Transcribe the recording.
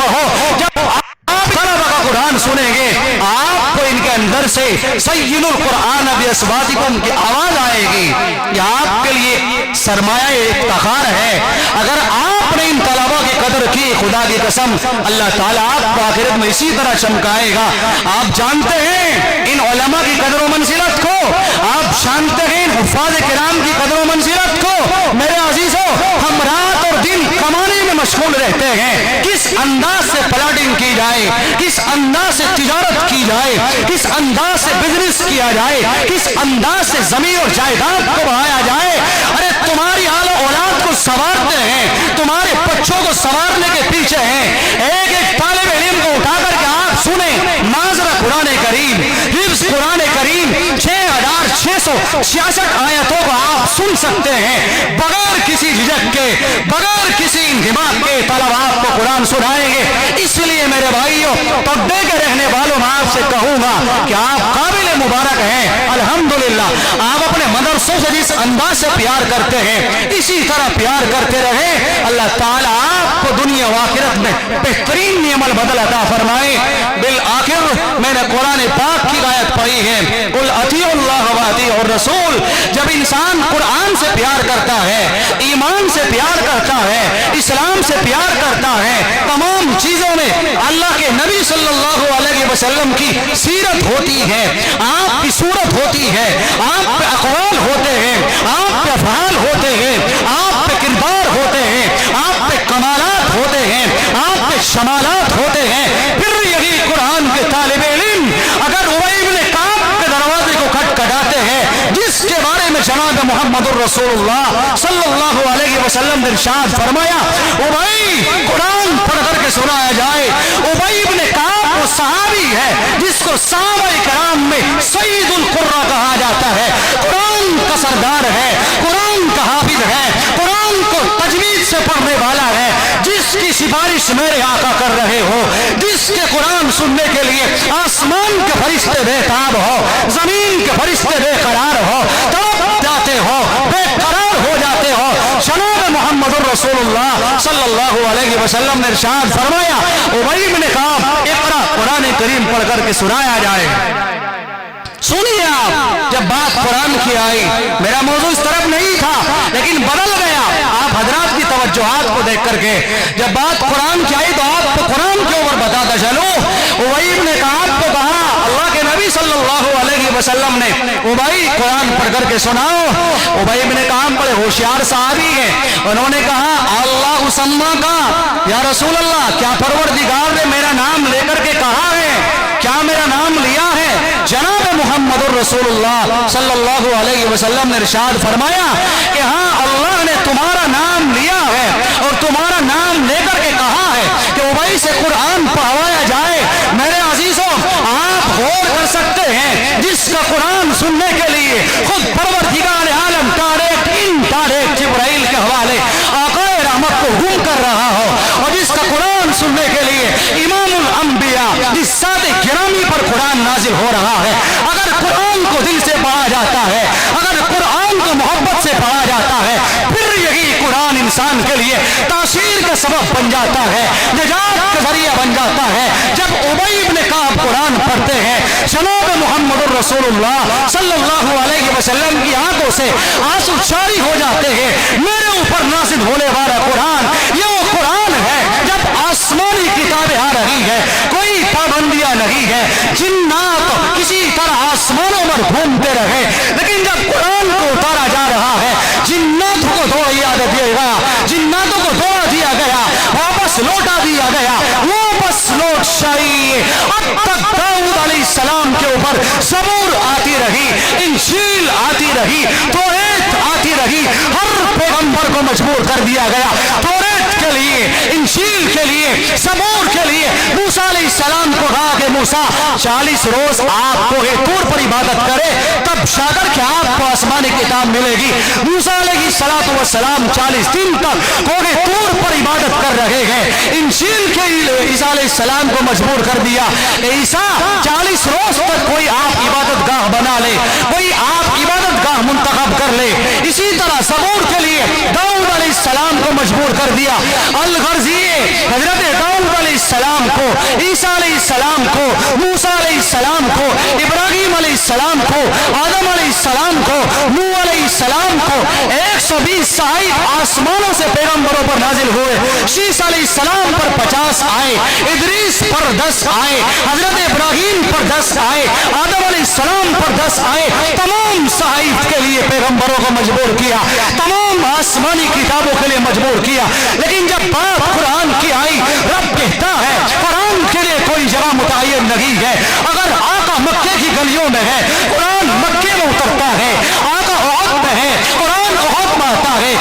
पढ़ो। जब आप तलबा का कुरान सुनेंगे आपको इनके अंदर से सय्यिनुल कुरान बिअस्वातिकुम की आवाज आएगी। ये आपके लिए सरमाया इफ्तिखार है। अगर आपने इन तलबा की कदर की, खुदा की कसम अल्लाह ताला आपको आखिरत में इसी तरह चमकाएगा। आप जानते हैं इन उलमा की कदर व मंजिलत को, आप जानते हैं इन हुफ्फाज़ किराम की कदर व मंजिलत को। मेरे अजीजों, हम रात और दिन कमाने में मशगूल रहते हैं। किस अंदाज से प्लाटिंग की जाए, किस अंदाज से तिजारत की जाए, किस अंदाज से बिजनेस किया जाए, किस अंदाज से जमीन और जायदाद को बढ़ाया जाए। अरे तुम्हारी आलो औलाद को संवारते हैं, तुम्हारे बच्चों को संवारने के पीछे हैं। एक एक तालिब इल्म को उठा करके आप सुने माजरा कुरान करीम, हिफ्ज़ कुरान करीम 6666 आयतों को आप सुन सकते हैं बगैर किसी झिझक के, बगैर किसी इंहिमाक के। तलब आपको कुरान सुनाएंगे। इसलिए मेरे भाइयों, तब्बे के रहने वालों, मैं आपसे कहूंगा कि आप काबिल मुबारक हैं। अल्हम्दुलिल्लाह, आप अपने मदरसों से जिस अंदाज से प्यार करते हैं इसी तरह प्यार करते रहे। अल्लाह ताला आपको दुनिया व आखिरत में बेहतरीन नियमल बदल अता फरमाए। बिल आखिर मैंने कुरान पाक की आयत पढ़ी है, कुल अतीउल्लाह व अतीउर रसूल। जब इंसान कुरान से प्यार करता है, ईमान से प्यार करता है, इस्लाम से प्यार करता है, तमाम चीजों में अल्लाह के नबी सल्लल्लाहु अलैहि वसल्लम की सीरत होती है, आपकी सूरत होती है, आप पे अक़वाल होते हैं, आप पे अफ़आल होते हैं, आप पे किरदार होते हैं, आप पे कमालात होते हैं, आप पे शमालात होते हैं। फिर यही कुरान के तालिब इल्म अगर उबई इब्न काब के दरवाजे को खटखटाते हैं, जिसके बारे में जनाब मुहम्मदुर रसूलुल्लाह सल्लल्लाहु अलैहि वसल्लम ने इरशाद फरमाया, उबई कुरान पढ़ करके सुनाया जाए। उबई इब्न काब वो सहाबी है जिसको सहाबाए किराम में सय्यदुल कुर्रा कहा जाता है। कुरान का सरदार है, कुरान का हाफिज है, कुरान को तजवीज से पढ़ने वाला है। जिसकी सिफारिश मेरे आका कर रहे हो, जिसके कुरान सुनने के लिए आसमान के फरिश्ते बेताब हो, जमीन के फरिश्ते बेकरार हो, तड़प जाते हो, बेकरार हो जाते हो। जनाब मुहम्मदुर रसूलुल्लाह सल्लल्लाहु अलैहि वसल्लम ने इरशाद फरमाया, उबई इब्न काब इक़रा कुरान करीम पढ़ करके सुनाया जाए। सुनिए आप, जब बात कुरान की आई, मेरा मौजू इस तरफ नहीं था लेकिन बदल गया आप हजरात की तवज्जुहात को देख करके। जब बात कुरान की आई तो आपको कुरान के ऊपर बताता चलो। उबई इब्न काब को कहा अल्लाह के नबी सल्लल्लाहु अलैहि वसल्लम ने, उबई कुरान पढ़ करके सुनाओ। उबई इब्न काब बड़े होशियार साहबी हैं, उन्होंने कहा अल्लाह सम्मा का या रसूल अल्लाह, क्या परवरदिगार ने मेरा नाम लेकर के कहा है, क्या मेरा नाम लिया है? जनाब मुहम्मदुर रसूलुल्लाह सल्लल्लाहु अलैहि वसल्लम ने इरशाद फरमाया कि हाँ, अल्लाह ने तुम्हारा नाम लिया है और तुम्हारा नाम लेकर के कहा है कि उबई से कुरान पढ़वाया जाए। मेरे अजीजों, आप गौर कर सकते हैं, जिसका कुरान सुनने के लिए खुद परवरदिगार आलम डायरेक्ट जिब्राइल के हवाले आक़ाए रहमत को हुक्म कर रहा हो, और जिसका कुरान सुनने के लिए इमामुल अंबिया जिस सादे गिरामी पर कुरान नाजिल हो रहा है, अगर कुरान को दिल से पढ़ा जाता है, अगर कुरान को मोहब्बत से पढ़ा जाता है, फिर यही कुरान इंसान के लिए तासीर का सबब बन जाता है, निजात का जरिया बन जाता है। जब उबई इब्न काब कुरान पढ़ते हैं, जनाब मुहम्मदुर रसूलुल्लाह सल्लल्लाहु अलैहि वसल्लम की आंखों से आंसू जारी हो जाते हैं। मेरे ऊपर नाज़िल होने वाला कुरान ये वो कुरान है जब आसमानी किताबें आ रही है, कोई पाबंदियां नहीं है, जिन्नात किसी तरह आसमानों पर घूमते रहे, लेकिन जब कुरान को उतारा जा रहा है, जिन्नातों को दौड़ दिया गया, जिन्नातों को दौड़ा दिया गया, वापस लौटा दिया गया, वापस लौट चाहिए। अब तक दाऊद अलैहिस्सलाम के ऊपर ज़बूर आती रही, इंजील आती रही, तौरात आती रही, हर पैगंबर को मजबूर कर दिया गया तौरात के लिए, इंजील के लिए, ज़बूर के लिए। मूसा अलैहिस्सलाम को कहा कि मूसा 40 रोज आप कोहे तूर पर इबादत करे, तब शागर के आपको आसमानी किताब मिलेगी। मूसा अलैहिस्सलातु वस्सलाम 40 दिन तक कोहे तूर पर इबादत कर रहे हैं। इंजील के ईसा अलैहिस्सलाम को मजबूर कर दिया, ईसा 40 रोज तक कोई आप इबादत गाह बना ले, कोई आप इबादत गाह मुंतखब कर ले। इसी तरह ज़बूर के लिए दाऊद अलैहिस्सलाम को मजबूर कर दिया। अल-गर्ज़ी हजरत दाऊद अलैहिस्सलाम को, ईसा अलैहिस्सलाम को, मूसा अलैहिस्सलाम को, इब्राहिम अलैहिस्सलाम को, आदम अलैहिस्सलाम को, नूह अलैहिस्सलाम को 120 साहिब आसमानों से पैगंबरों पर नाजिल हुए। शीस अलैहिस्सलाम पर 50 आए, इदरीस पर 10 आए, हजरत इब्राहिम पर 10 आए, आदम अलैहिस्सलाम पर 10 आए। तमाम साहिब के लिए पैगंबरों को मजबूर किया, तमाम आसमानी किताबों के लिए मजबूर किया। लेकिन जब बात कुरान की आई, रब कहता है कुरान के लिए कोई जगह मुतय्यन नहीं है। अगर आका मक्के की गलियों में है, कुरान मक्के में उतरता है। आका ओहद में है, कुरान ओहद में आता है।